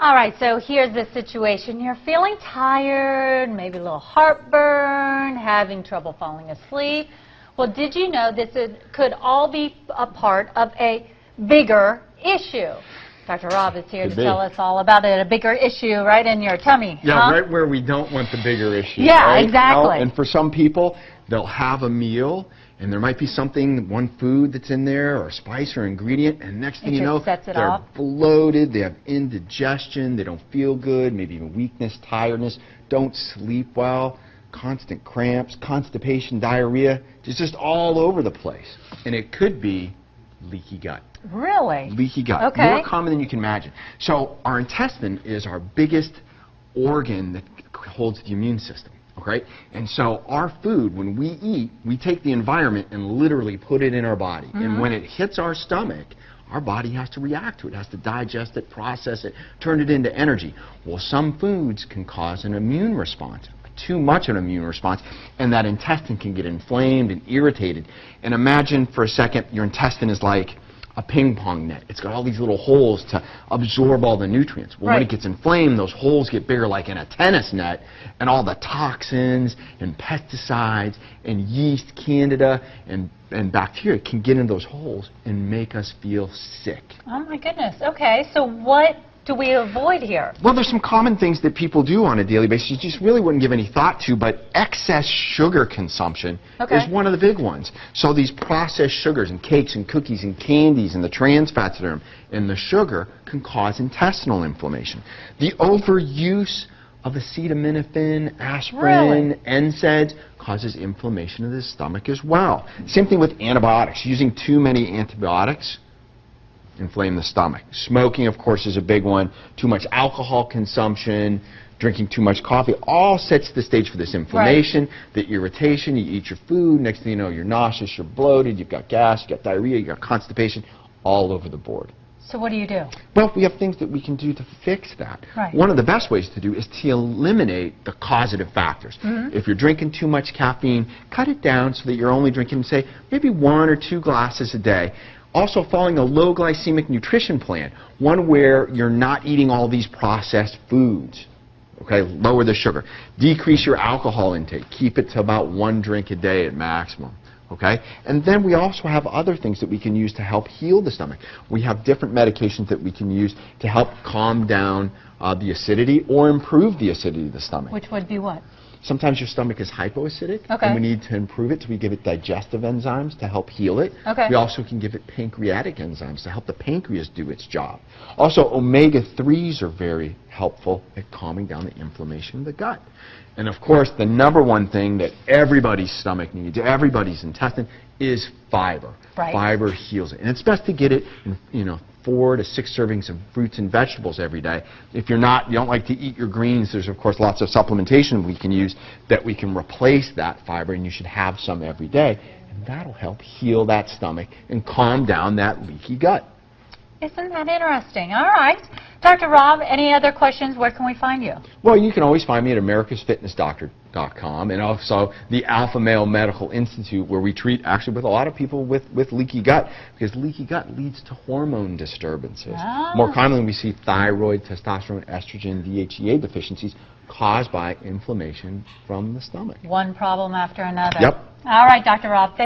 All right, so here's the situation. You're feeling tired, maybe a little heartburn, having trouble falling asleep. Well, did you know this could all be a part of a bigger issue? Dr. Rob is here to tell us all about it, a bigger issue right in your tummy. Yeah, right where we don't want the bigger issue. Yeah, right? exactly. You know? And for some people, they'll have a meal, and there might be something, one food that's in there, or a spice or ingredient, and next thing you know, they're bloated, they have indigestion, they don't feel good, maybe even weakness, tiredness, don't sleep well, constant cramps, constipation, diarrhea, it's just all over the place. And it could be leaky gut. Really? Leaky gut. Okay. More common than you can imagine. So our intestine is our biggest organ that holds the immune system. Okay? And so our food, when we eat, we take the environment and literally put it in our body. Mm-hmm. And when it hits our stomach, our body has to react to it, has to digest it, process it, turn it into energy. Well, some foods can cause an immune response, too much of an immune response, and that intestine can get inflamed and irritated. And imagine for a second your intestine is like a ping pong net. It's got all these little holes to absorb all the nutrients. Well, when it gets inflamed, those holes get bigger like in a tennis net, and all the toxins and pesticides and yeast, candida, and bacteria can get in those holes and make us feel sick. Oh my goodness. Okay, so what do we avoid here? Well, there's some common things that people do on a daily basis you just really wouldn't give any thought to, but excess sugar consumption is one of the big ones. So these processed sugars and cakes and cookies and candies and the trans fats that are in the sugar can cause intestinal inflammation. The overuse of acetaminophen, aspirin, NSAIDs causes inflammation of the stomach as well. Same thing with antibiotics. Using too many antibiotics inflame the stomach. Smoking, of course, is a big one. Too much alcohol consumption, drinking too much coffee, all sets the stage for this inflammation, the irritation. You eat your food, next thing you know, you're nauseous, you're bloated, you've got gas, you've got diarrhea, you've got constipation, all over the board. So what do you do? Well, we have things that we can do to fix that. One of the best ways to do is to eliminate the causative factors. If you're drinking too much caffeine, cut it down so that you're only drinking, say, maybe 1 or 2 glasses a day. Also following a low glycemic nutrition plan, one where you're not eating all these processed foods. Okay, lower the sugar. Decrease your alcohol intake. Keep it to about 1 drink a day at maximum. Okay? And then we also have other things that we can use to help heal the stomach. We have different medications that we can use to help calm down the acidity or improve the acidity of the stomach. Which would be what? Sometimes your stomach is hypoacidic, and we need to improve it, so we give it digestive enzymes to help heal it. We also can give it pancreatic enzymes to help the pancreas do its job. Also, omega-3s are very helpful at calming down the inflammation of the gut. And of course, the #1 thing that everybody's stomach needs, everybody's intestine, is fiber. Fiber heals it. And it's best to get it in, 4 to 6 servings of fruits and vegetables every day. If you don't like to eat your greens, there's of course lots of supplementation we can use that we can replace that fiber, and you should have some every day. And that'll help heal that stomach and calm down that leaky gut. Isn't that interesting? All right. Dr. Rob, any other questions? Where can we find you? Well, you can always find me at americasfitnessdoctor.com, and also the Alpha Male Medical Institute, where we treat actually with a lot of people with leaky gut, because leaky gut leads to hormone disturbances. More commonly, we see thyroid, testosterone, estrogen, DHEA deficiencies caused by inflammation from the stomach. One problem after another. Yep. All right, Dr. Rob.